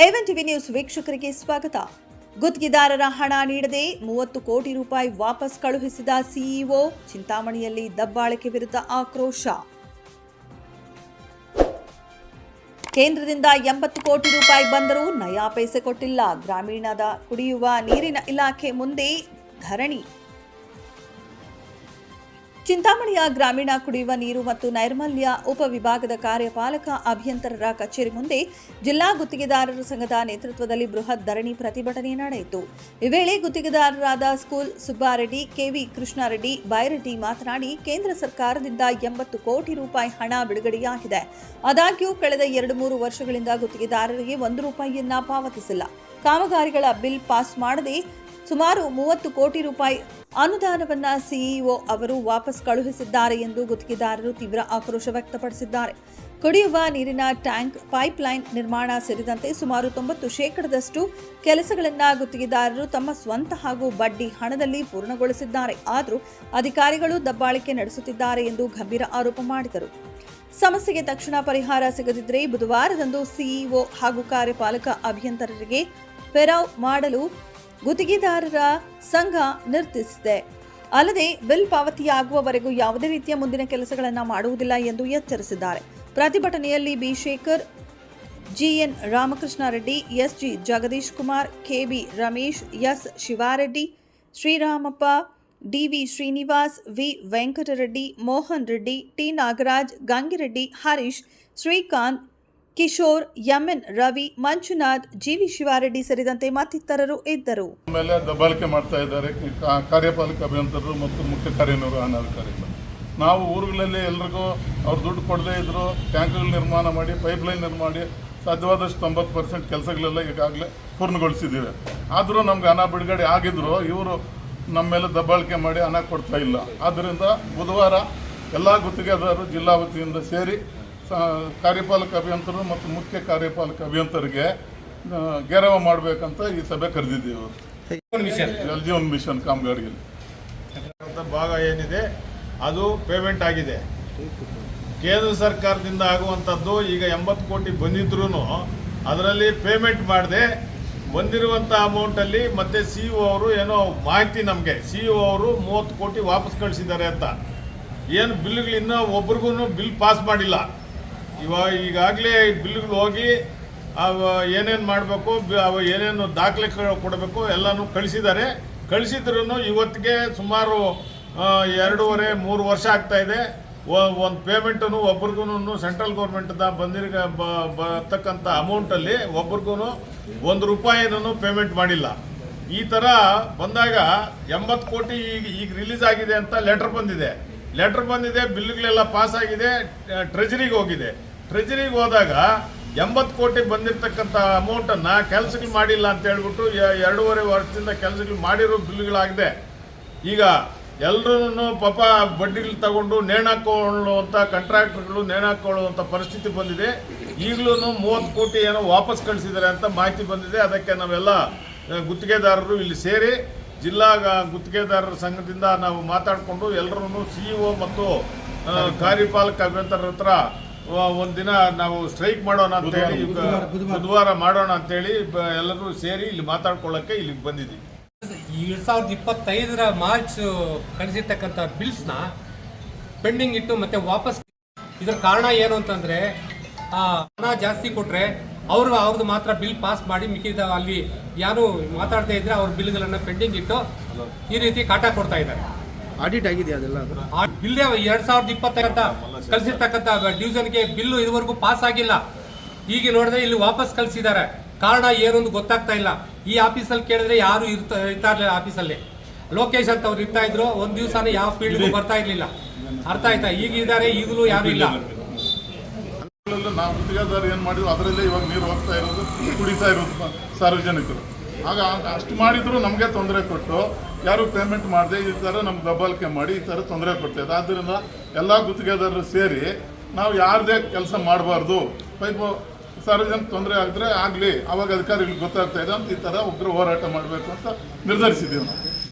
A1 TV news ವೀಕ್ಷಕರಿಗೆ ಸ್ವಾಗತ. ಗುತ್ತಿಗೆದಾರರ ಹಣ ನೀಡದೆ 30 ಕೋಟಿ ರೂಪಾಯಿ ವಾಪಸ್ ಕಳುಹಿಸಿದ ಸಿಇಒ, ಚಿಂತಾಮಣಿಯಲ್ಲಿ ದಬ್ಬಾಳಿಕೆ ವಿರುದ್ಧ ಆಕ್ರೋಶ. ಕೇಂದ್ರದಿಂದ 80 ಕೋಟಿ ರೂಪಾಯಿ ಬಂದರೂ ನಯಾ ಪೈಸೆ ಕೊಟ್ಟಿಲ್ಲ. ಗ್ರಾಮೀಣದ ಕುಡಿಯುವ ನೀರಿನ ಇಲಾಖೆ ಮುಂದೆ ಧರಣಿ. ಚಿಂತಾಮಣಿಯ ಗ್ರಾಮೀಣ ಕುಡಿಯುವ ನೀರು ಮತ್ತು ನೈರ್ಮಲ್ಯ ಉಪವಿಭಾಗದ ಕಾರ್ಯಪಾಲಕ ಅಭಿಯಂತರರ ಕಚೇರಿ ಮುಂದೆ ಜಿಲ್ಲಾ ಗುತ್ತಿಗೆದಾರರ ಸಂಘದ ನೇತೃತ್ವದಲ್ಲಿ ಬೃಹತ್ ಧರಣಿ ಪ್ರತಿಭಟನೆ ನಡೆಯಿತು. ಈ ವೇಳೆ ಗುತ್ತಿಗೆದಾರರಾದ ಸ್ಕೂಲ್ ಸುಬ್ಬಾರೆಡ್ಡಿ, ಕೆವಿ ಕೃಷ್ಣಾರೆಡ್ಡಿ, ಬೈರೆಡ್ಡಿ ಮಾತನಾಡಿ, ಕೇಂದ್ರ ಸರ್ಕಾರದಿಂದ 80 ಕೋಟಿ ರೂಪಾಯಿ ಹಣ ಬಿಡುಗಡೆಯಾಗಿದೆ. ಆದಾಗ್ಯೂ ಕಳೆದ 2-3 ವರ್ಷಗಳಿಂದ ಗುತ್ತಿಗೆದಾರರಿಗೆ 1 ರೂಪಾಯಿಯನ್ನ ಪಾವತಿಸಿಲ್ಲ. ಕಾಮಗಾರಿಗಳ ಬಿಲ್ ಪಾಸ್ ಮಾಡದೆ ಸುಮಾರು 30 ಕೋಟಿ ರೂಪಾಯಿ ಅನುದಾನವನ್ನ ಸಿಇಒ ಅವರು ವಾಪಸ್ ಕಳುಹಿಸಿದ್ದಾರೆ ಎಂದು ಗುತ್ತಿಗೆದಾರರು ತೀವ್ರ ಆಕ್ರೋಶ ವ್ಯಕ್ತಪಡಿಸಿದ್ದಾರೆ. ಕುಡಿಯುವ ನೀರಿನ ಟ್ಯಾಂಕ್, ಪೈಪ್ಲೈನ್ ನಿರ್ಮಾಣ ಸೇರಿದಂತೆ ಸುಮಾರು 90% ಕೆಲಸಗಳನ್ನು ಗುತ್ತಿಗೆದಾರರು ತಮ್ಮ ಸ್ವಂತ ಹಾಗೂ ಬಡ್ಡಿ ಹಣದಲ್ಲಿ ಪೂರ್ಣಗೊಳಿಸಿದ್ದಾರೆ. ಆದರೂ ಅಧಿಕಾರಿಗಳು ದಬ್ಬಾಳಿಕೆ ನಡೆಸುತ್ತಿದ್ದಾರೆ ಎಂದು ಗಂಭೀರ ಆರೋಪ ಮಾಡಿದರು. ಸಮಸ್ಯೆಗೆ ತಕ್ಷಣ ಪರಿಹಾರ ಸಿಗದಿದ್ದರೆ ಬುಧವಾರದಂದು ಸಿಇಒ ಹಾಗೂ ಕಾರ್ಯಪಾಲಕ ಅಭಿಯಂತರರಿಗೆ ಫೆರಾವ್ ಮಾಡಲು ಗುತ್ತಿಗೆದಾರರ ಸಂಘ ನಿರ್ಧರಿಸಿದೆ. ಅಲ್ಲದೆ ಬಿಲ್ ಪಾವತಿಯಾಗುವವರೆಗೂ ಯಾವುದೇ ರೀತಿಯ ಮುಂದಿನ ಕೆಲಸಗಳನ್ನು ಮಾಡುವುದಿಲ್ಲ ಎಂದು ಎಚ್ಚರಿಸಿದ್ದಾರೆ. ಪ್ರತಿಭಟನೆಯಲ್ಲಿ B Shekhar, GN Ramakrishnareddy, SG Jagadish Kumar, KB Ramesh, S Shivareddy, Sreeramappa, DV Srinivas, V Venkatareddy, Mohan Reddy, T Nagaraj, Gangireddy, Harish, Srikanth, Kishore, MN Ravi, Manjunath, GV Shivareddy ಸೇರಿದಂತೆ ಮತ್ತಿತರರು ಇದ್ದರು. ಮೇಲೆ ದಬ್ಬಾಳಿಕೆ ಮಾಡ್ತಾ ಇದ್ದಾರೆ ಕಾರ್ಯಪಾಲಕ ಅಭಿಯಂತರರು ಮತ್ತು ಮುಖ್ಯ ಕಾರ್ಯನಿರ್ವಹಣಾಧಿಕಾರಿಗಳು. ನಾವು ಊರುಗಳಲ್ಲಿ ಎಲ್ರಿಗೂ ಅವ್ರು ದುಡ್ಡು ಕೊಡದೇ ಇದ್ರು ಟ್ಯಾಂಕ್ಗಳು ನಿರ್ಮಾಣ ಮಾಡಿ, ಪೈಪ್ಲೈನ್ ನಿರ್ಮಾಣ ಮಾಡಿ ಸಾಧ್ಯವಾದಷ್ಟು 90% ಕೆಲಸಗಳೆಲ್ಲ ಈಗಾಗಲೇ ಪೂರ್ಣಗೊಳಿಸಿದ್ದೀವಿ. ಆದರೂ ನಮ್ಗೆ ಹಣ ಬಿಡುಗಡೆ ಆಗಿದ್ರು ಇವರು ನಮ್ಮ ಮೇಲೆ ದಬ್ಬಾಳಿಕೆ ಮಾಡಿ ಹಣ ಕೊಡ್ತಾ ಇಲ್ಲ. ಆದ್ದರಿಂದ ಬುಧವಾರ ಎಲ್ಲ ಗುತ್ತಿಗೆದಾರರು ಜಿಲ್ಲಾ ವತಿಯಿಂದ ಸೇರಿ ಕಾರ್ಯಪಾಲಕ ಅಭಿಯಂತರರು ಮತ್ತು ಮುಖ್ಯ ಕಾರ್ಯಪಾಲಕ ಅಭಿಯಂತರಿಗೆ ಗೆರವು ಮಾಡಬೇಕಂತ ಈ ಸಭೆ ಕರೆದಿದ್ದೀವಿ. ಜಲ್ ಜೀವನ್ ಮಿಷನ್ ಕಾಮಗಾರಿಯಲ್ಲಿ ಭಾಗ ಏನಿದೆ ಅದು ಪೇಮೆಂಟ್ ಆಗಿದೆ. ಕೇಂದ್ರ ಸರ್ಕಾರದಿಂದ ಆಗುವಂಥದ್ದು ಈಗ 80 ಕೋಟಿ ಬಂದಿದ್ರೂ ಅದರಲ್ಲಿ ಪೇಮೆಂಟ್ ಮಾಡದೆ ಬಂದಿರುವಂಥ ಅಮೌಂಟಲ್ಲಿ ಮತ್ತೆ ಸಿಇಒ ಅವರು ಏನೋ ಮಾಹಿತಿ ನಮಗೆ ಸಿಇಒ ಅವರು 30 ಕೋಟಿ ವಾಪಸ್ ಕಳಿಸಿದ್ದಾರೆ ಅಂತ. ಏನು ಬಿಲ್ಗಳು ಇನ್ನೂ ಒಬ್ರಿಗೂ ಬಿಲ್ ಪಾಸ್ ಮಾಡಿಲ್ಲ. ಈಗಾಗಲೇ ಬಿಲ್ಗಳು ಹೋಗಿ ಏನೇನು ಮಾಡಬೇಕು, ಏನೇನು ದಾಖಲೆ ಕೊಡಬೇಕು ಎಲ್ಲನೂ ಕಳಿಸಿದ್ದಾರೆ. ಕಳಿಸಿದ್ರೂ ಇವತ್ತಿಗೆ ಸುಮಾರು 2.5-3 ವರ್ಷ ಆಗ್ತಾ ಇದೆ. ಒಂದು ಪೇಮೆಂಟನ್ನು ಒಬ್ರಿಗೂ ಸೆಂಟ್ರಲ್ ಗೌರ್ಮೆಂಟ್ದ ಬರ್ತಕ್ಕಂಥ ಅಮೌಂಟಲ್ಲಿ ಒಬ್ರಿಗೂ 1 ರೂಪಾಯಿನೂ ಪೇಮೆಂಟ್ ಮಾಡಿಲ್ಲ. ಈ ಥರ ಬಂದಾಗ 80 ಕೋಟಿ ಈಗ ರಿಲೀಸ್ ಆಗಿದೆ ಅಂತ ಲೆಟರ್ ಬಂದಿದೆ. ಬಿಲ್ಗಳೆಲ್ಲ ಪಾಸ್ ಆಗಿದೆ, ಟ್ರೆಜರಿಗೆ ಹೋಗಿದೆ. ಟ್ರೆಜರಿಗೆ ಹೋದಾಗ 80 ಕೋಟಿ ಬಂದಿರತಕ್ಕಂಥ ಅಮೌಂಟನ್ನು ಕೆಲಸಗಳು ಮಾಡಿಲ್ಲ ಅಂತ ಹೇಳ್ಬಿಟ್ಟು 2.5 ವರ್ಷದಿಂದ ಕೆಲಸಗಳು ಮಾಡಿರೋ ಬಿಲ್ಗಳಾಗಿದೆ. ಈಗ ಎಲ್ಲರೂ ಪಾಪ ಬಡ್ಡಿಗಳು ತಗೊಂಡು ನೇಣಾಕೊಳ್ಳುವಂಥ ಕಾಂಟ್ರಾಕ್ಟರ್ಗಳು ನೇಣಾಕೊಳ್ಳುವಂಥ ಪರಿಸ್ಥಿತಿ ಬಂದಿದೆ. ಈಗಲೂ 30 ಕೋಟಿ ಏನೋ ವಾಪಸ್ ಕಳಿಸಿದ್ದಾರೆ ಅಂತ ಮಾಹಿತಿ ಬಂದಿದೆ. ಅದಕ್ಕೆ ನಾವೆಲ್ಲ ಗುತ್ತಿಗೆದಾರರು ಇಲ್ಲಿ ಸೇರಿ ಜಿಲ್ಲಾ ಗುತ್ತಿಗೆದಾರರ ಸಂಘದಿಂದ ನಾವು ಮಾತಾಡಿಕೊಂಡು ಎಲ್ಲರೂ ಸಿಇಒ ಮತ್ತು ಕಾರ್ಯಪಾಲಕ ಅಭಿಯಂತರರ ಹತ್ರ ಒಂದಿನ ನಾವು ಸ್ಟ್ರೈಕ್ ಮಾಡೋಣ ಅಂತೇಳಿ, ಬುಧವಾರ ಮಾಡೋಣ ಅಂತೇಳಿ ಎಲ್ಲರೂ ಸೇರಿ ಇಲ್ಲಿ ಮಾತಾಡ್ಕೊಳ್ಳೋಕ್ಕೆ ಇಲ್ಲಿಗೆ ಬಂದಿದ್ದೀವಿ. 2025 ಮಾರ್ಚ್ ಕಳಿಸಿರ್ತಕ್ಕಂಥ ಬಿಲ್ಸ್ನ ಪೆಂಡಿಂಗ್ ಇಟ್ಟು ಮತ್ತೆ ವಾಪಸ್. ಇದರ ಕಾರಣ ಏನು ಅಂತಂದ್ರೆ ಹಣ ಜಾಸ್ತಿ ಕೊಟ್ರೆ ಅವ್ರದ್ದು ಮಾತ್ರ ಬಿಲ್ ಪಾಸ್ ಮಾಡಿ ಮಿಕ್ಕಿದ ಅಲ್ಲಿ ಯಾರು ಮಾತಾಡ್ತಾ ಇದ್ರೆ ಅವ್ರ ಬಿಲ್ಗಳನ್ನ ಪೆಂಡಿಂಗ್ ಇಟ್ಟು ಈ ರೀತಿ ಕಾಟ ಕೊಡ್ತಾ ಇದ್ದಾರೆ. ಆಡಿಟ್ ಆಗಿದೆ ಅದೆಲ್ಲ. ಬಿಲ್ 2025 ಕಳಿಸಿರ್ತಕ್ಕಂಥ ಡಿವಿಷನ್ಗೆ ಬಿಲ್ಲು ಇದುವರೆಗೂ ಪಾಸ್ ಆಗಿಲ್ಲ. ಈಗ ನೋಡಿದ್ರೆ ಇಲ್ಲಿ ವಾಪಸ್ ಕಳಿಸಿದ್ದಾರೆ. ಕಾರಣ ಏನು ಅಂತ ಗೊತ್ತಾಗ್ತಾ ಇಲ್ಲ. ಈ ಆಫೀಸಲ್ಲಿ ಕೇಳಿದ್ರೆ ಯಾರು ಇರ್ತಾ ಇರಲಿಲ್ಲ. ಆಫೀಸಲ್ಲಿ ಲೋಕೇಶ್ ಅಂತ ಅವ್ರು ಇರ್ತಾ ಇದ್ರು. ಒಂದ್ ದಿವಸನೇ ಯಾವ ಫೀಲ್ಡ್ಗೂ ಬರ್ತಾ ಇರ್ಲಿಲ್ಲ. ಅರ್ಥ ಆಯ್ತಾ? ಈಗ ಇದ್ದಾರೆ, ಈಗಲೂ ಯಾರು ಇಲ್ಲ. ನಾವು ಗುತ್ತಿಗೆದಾರ ಏನು ಮಾಡಿದ್ರು ಅದರಲ್ಲೇ ಇವಾಗ ನೀರು ಹೋಗ್ತಾ ಇರೋದು, ಕುಡಿತಾ ಇರೋದು ಸಾರ್ವಜನಿಕರು. ಆಗ ಅಷ್ಟು ಮಾಡಿದ್ರು ನಮಗೆ ತೊಂದರೆ ಕೊಟ್ಟು ಯಾರು ಪೇಮೆಂಟ್ ಮಾಡದೆ ಈ ಥರ ನಮ್ಗೆ ದಬ್ಬಾಳಿಕೆ ಮಾಡಿ ಈ ಥರ ತೊಂದರೆ ಕೊಡ್ತಾಯಿದೆ. ಆದ್ದರಿಂದ ಎಲ್ಲ ಗುತ್ತಿಗೆದಾರರು ಸೇರಿ ನಾವು ಯಾರದೇ ಕೆಲಸ ಮಾಡಬಾರ್ದು, ಪೈಪು ಸಾರ್ವಜನಿಕ ತೊಂದರೆ ಆಗಿದ್ರೆ ಆಗಲಿ, ಅವಾಗ ಅಧಿಕಾರಿಗಳಿಗೆ ಗೊತ್ತಾಗ್ತಾ ಇದೆ ಅಂತ ಈ ಥರ ಉಗ್ರ ಹೋರಾಟ ಮಾಡಬೇಕು ಅಂತ ನಿರ್ಧರಿಸಿದ್ದೀವಿ ನಾವು.